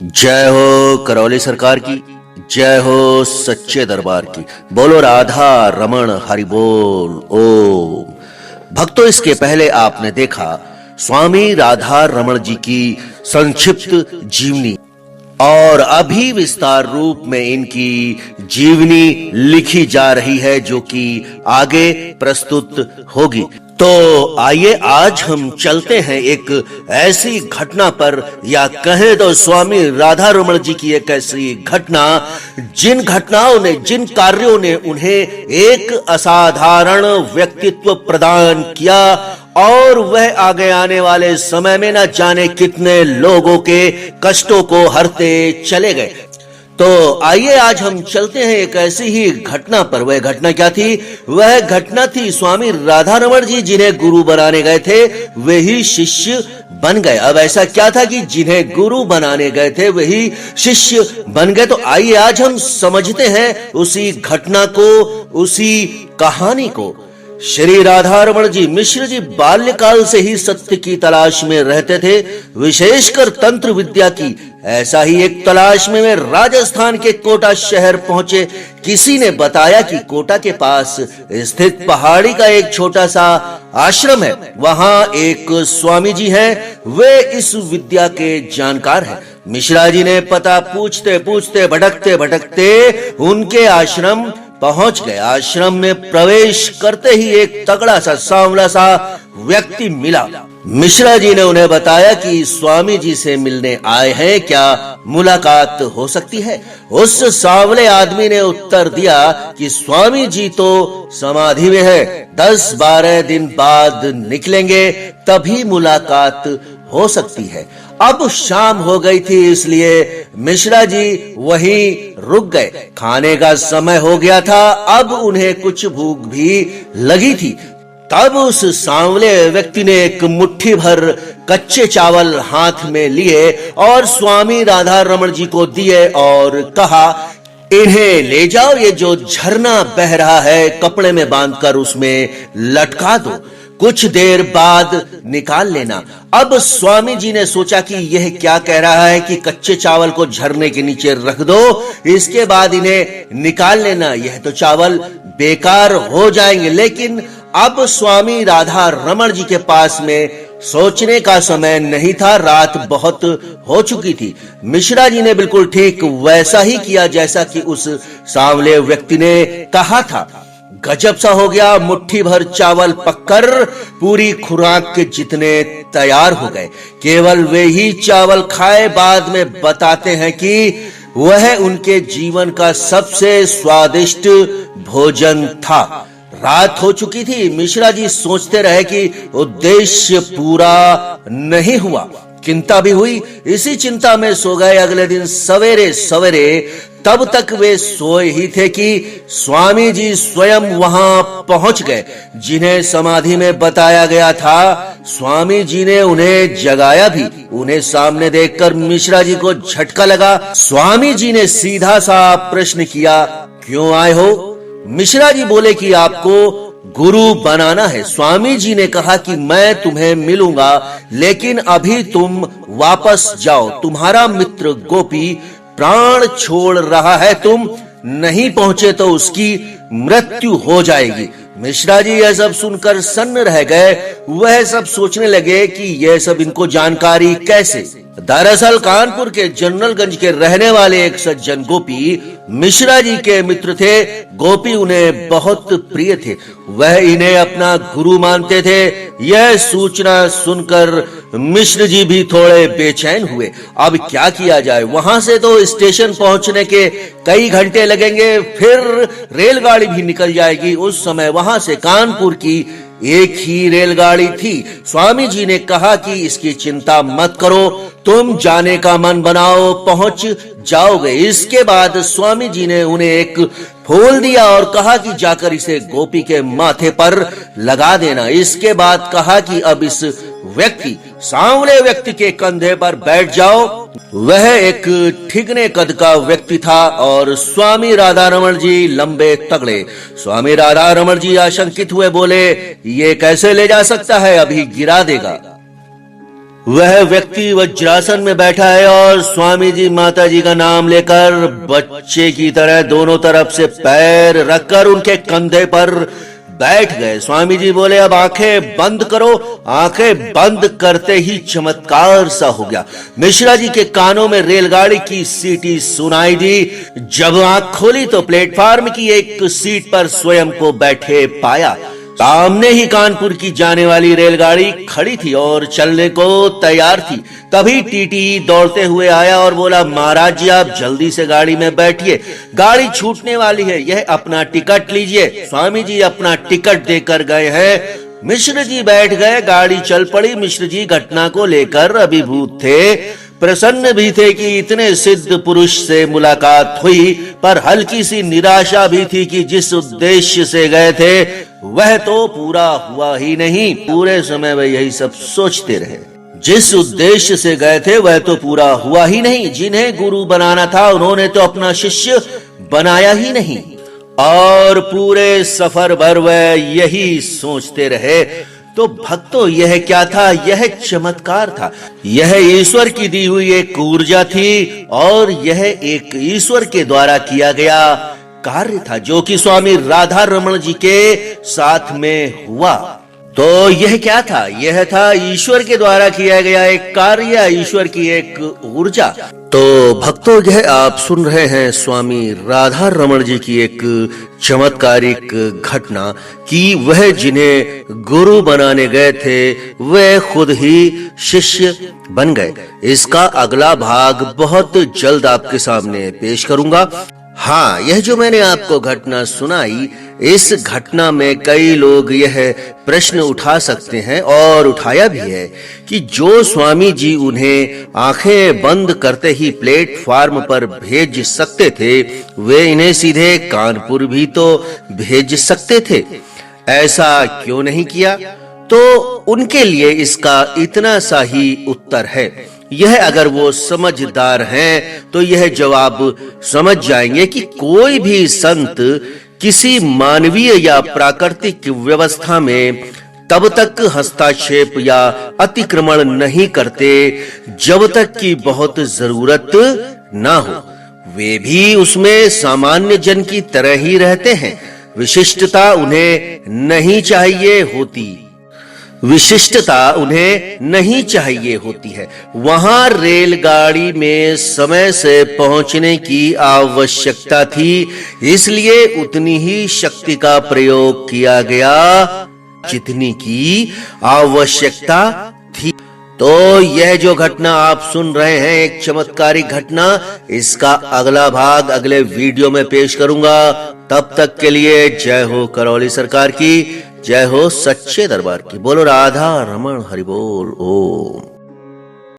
जय हो करौली सरकार की, जय हो सच्चे दरबार की। बोलो राधा रमण हरि बोल ओम। भक्तों, इसके पहले आपने देखा स्वामी राधा रमण जी की संक्षिप्त जीवनी और अभी विस्तार रूप में इनकी जीवनी लिखी जा रही है, जो कि आगे प्रस्तुत होगी। तो आइए आज हम चलते हैं एक ऐसी घटना पर, या कहें तो स्वामी राधा रमण जी की एक ऐसी घटना जिन घटनाओं ने, जिन कार्यों ने उन्हें एक असाधारण व्यक्तित्व प्रदान किया और वह आगे आने वाले समय में न जाने कितने लोगों के कष्टों को हरते चले गए। तो आइए आज हम चलते हैं एक ऐसी ही घटना पर। वह घटना क्या थी? वह घटना थी स्वामी राधा रमण जी जिन्हें गुरु बनाने गए थे वही शिष्य बन गए। अब ऐसा क्या था कि जिन्हें गुरु बनाने गए थे वही शिष्य बन गए? तो आइए आज हम समझते हैं उसी घटना को, उसी कहानी को। श्री राधा रमण जी मिश्र जी बाल्यकाल से ही सत्य की तलाश में रहते थे, विशेषकर तंत्र विद्या की। ऐसा ही एक तलाश में वे राजस्थान के कोटा शहर पहुंचे। किसी ने बताया कि कोटा के पास स्थित पहाड़ी का एक छोटा सा आश्रम है, वहां एक स्वामी जी हैं, वे इस विद्या के जानकार हैं। मिश्रा जी ने पता पूछते पूछते भटकते भटकते उनके आश्रम पहुंच गए। आश्रम में प्रवेश करते ही एक तगड़ा सा सांवला सा व्यक्ति मिला। मिश्रा जी ने उन्हें बताया कि स्वामी जी से मिलने आए हैं, क्या मुलाकात हो सकती है? उस सांवले आदमी ने उत्तर दिया कि स्वामी जी तो समाधि में है, 10-12 दिन बाद निकलेंगे, तभी मुलाकात हो सकती है। अब शाम हो गई थी, इसलिए मिश्रा जी वहीं रुक गए। खाने का समय हो गया था, अब उन्हें कुछ भूख भी लगी थी। तब उस सांवले व्यक्ति ने एक मुट्ठी भर कच्चे चावल हाथ में लिए और स्वामी राधा रमण जी को दिए और कहा, इन्हें ले जाओ, ये जो झरना बह रहा है कपड़े में बांधकर उसमें लटका दो, कुछ देर बाद निकाल लेना। अब स्वामी जी ने सोचा कि यह क्या कह रहा है कि कच्चे चावल को झरने के नीचे रख दो, इसके बाद इन्हें निकाल लेना, यह तो चावल बेकार हो जाएंगे। लेकिन अब स्वामी राधा रमण जी के पास में सोचने का समय नहीं था, रात बहुत हो चुकी थी। मिश्रा जी ने बिल्कुल ठीक वैसा ही किया जैसा कि उस सांवले व्यक्ति ने कहा था। गजब सा हो गया, मुट्ठी भर चावल पककर पूरी खुराक के जितने तैयार हो गए। केवल वे ही चावल खाए, बाद में बताते हैं कि वह उनके जीवन का सबसे स्वादिष्ट भोजन था। रात हो चुकी थी, मिश्रा जी सोचते रहे कि उद्देश्य पूरा नहीं हुआ। चिंता भी हुई, इसी चिंता में सो गए। अगले दिन सवेरे सवेरे तब तक वे सोए ही थे कि स्वामी जी स्वयं वहां पहुंच गए, जिन्हें समाधि में बताया गया था। स्वामी जी ने उन्हें जगाया भी। उन्हें सामने देखकर मिश्रा जी को झटका लगा। स्वामी जी ने सीधा सा प्रश्न किया, क्यों आए हो? मिश्रा जी बोले कि आपको गुरु बनाना है। स्वामी जी ने कहा कि मैं तुम्हें मिलूंगा, लेकिन अभी तुम वापस जाओ, तुम्हारा मित्र गोपी प्राण छोड़ रहा है, तुम नहीं पहुंचे तो उसकी मृत्यु हो जाएगी। मिश्रा जी यह सब सुनकर सन्न रह गए। वह सब सोचने लगे कि यह सब इनको जानकारी कैसे। दरअसल कानपुर के जनरलगंज के रहने वाले एक सज्जन गोपी मिश्रा जी के मित्र थे। गोपी उन्हें बहुत प्रिय थे, वह इन्हें अपना गुरु मानते थे। यह सूचना सुनकर मिश्र जी भी थोड़े बेचैन हुए। अब क्या किया जाए? वहां से तो स्टेशन पहुंचने के कई घंटे लगेंगे, फिर रेलगाड़ी भी निकल जाएगी। उस समय वहां से कानपुर की एक ही रेलगाड़ी थी। स्वामी जी ने कहा कि इसकी चिंता मत करो, तुम जाने का मन बनाओ, पहुंच जाओगे। इसके बाद स्वामी जी ने उन्हें एक फूल दिया और कहा कि जाकर इसे गोपी के माथे पर लगा देना। इसके बाद कहा कि अब इस व्यक्ति, सांवले व्यक्ति के कंधे पर बैठ जाओ। वह एक ठिगने कद का व्यक्ति था और स्वामी राधा रमण जी लंबे तगड़े। स्वामी राधा रमण जी आशंकित हुए, बोले, ये कैसे ले जा सकता है, अभी गिरा देगा। वह व्यक्ति वज्रासन में बैठा है और स्वामी जी माता जी का नाम लेकर बच्चे की तरह दोनों तरफ से पैर रखकर उनके कंधे पर बैठ गए। स्वामी जी बोले, अब आंखें बंद करो। आंखें बंद करते ही चमत्कार सा हो गया। मिश्रा जी के कानों में रेलगाड़ी की सीटी सुनाई दी। जब आंख खोली तो प्लेटफार्म की एक सीट पर स्वयं को बैठे पाया। सामने ही कानपुर की जाने वाली रेलगाड़ी खड़ी थी और चलने को तैयार थी। तभी टीटी दौड़ते हुए आया और बोला, महाराज जी आप जल्दी से गाड़ी में बैठिए, गाड़ी छूटने वाली है, यह अपना टिकट लीजिए। स्वामी जी अपना टिकट देकर गए हैं। मिश्र जी बैठ गए, गाड़ी चल पड़ी। मिश्र जी घटना को लेकर अभिभूत थे, प्रसन्न भी थे कि इतने सिद्ध पुरुष से मुलाकात हुई, पर हल्की सी निराशा भी थी कि जिस उद्देश्य से गए थे वह तो पूरा हुआ ही नहीं। पूरे समय वह यही सब सोचते रहे, जिस उद्देश्य से गए थे वह तो पूरा हुआ ही नहीं। जिन्हें गुरु बनाना था उन्होंने तो अपना शिष्य बनाया ही नहीं। और पूरे सफर भर वह यही सोचते रहे। तो भक्तों, यह क्या था? यह चमत्कार था। यह ईश्वर की दी हुई एक ऊर्जा थी और यह एक ईश्वर के द्वारा किया गया कार्य था, जो कि स्वामी राधा रमण जी के साथ में हुआ। तो यह क्या था? यह था ईश्वर के द्वारा किया गया एक कार्य, ईश्वर की एक ऊर्जा। तो भक्तों, यह आप सुन रहे हैं स्वामी राधा रमण जी की एक चमत्कारिक घटना कि वह जिन्हें गुरु बनाने गए थे वे खुद ही शिष्य बन गए। इसका अगला भाग बहुत जल्द आपके सामने पेश करूंगा। हाँ, यह जो मैंने आपको घटना सुनाई, इस घटना में कई लोग यह प्रश्न उठा सकते हैं और उठाया भी है कि जो स्वामी जी उन्हें आंखें बंद करते ही प्लेटफार्म पर भेज सकते थे, वे इन्हें सीधे कानपुर भी तो भेज सकते थे। ऐसा क्यों नहीं किया? तो उनके लिए इसका इतना सा ही उत्तर है। यह अगर वो समझदार हैं तो यह जवाब समझ जाएंगे कि कोई भी संत किसी मानवीय या प्राकृतिक व्यवस्था में तब तक हस्तक्षेप या अतिक्रमण नहीं करते जब तक कि बहुत जरूरत ना हो। वे भी उसमें सामान्य जन की तरह ही रहते हैं। विशिष्टता उन्हें नहीं चाहिए होती। विशिष्टता उन्हें नहीं चाहिए होती है। वहां रेलगाड़ी में समय से पहुंचने की आवश्यकता थी, इसलिए उतनी ही शक्ति का प्रयोग किया गया जितनी की आवश्यकता थी। तो यह जो घटना आप सुन रहे हैं, एक चमत्कारिक घटना, इसका अगला भाग अगले वीडियो में पेश करूंगा। तब तक के लिए जय हो करौली सरकार की, जय हो सच्चे दरबार की। बोलो राधा रमण हरि बोल। ओम।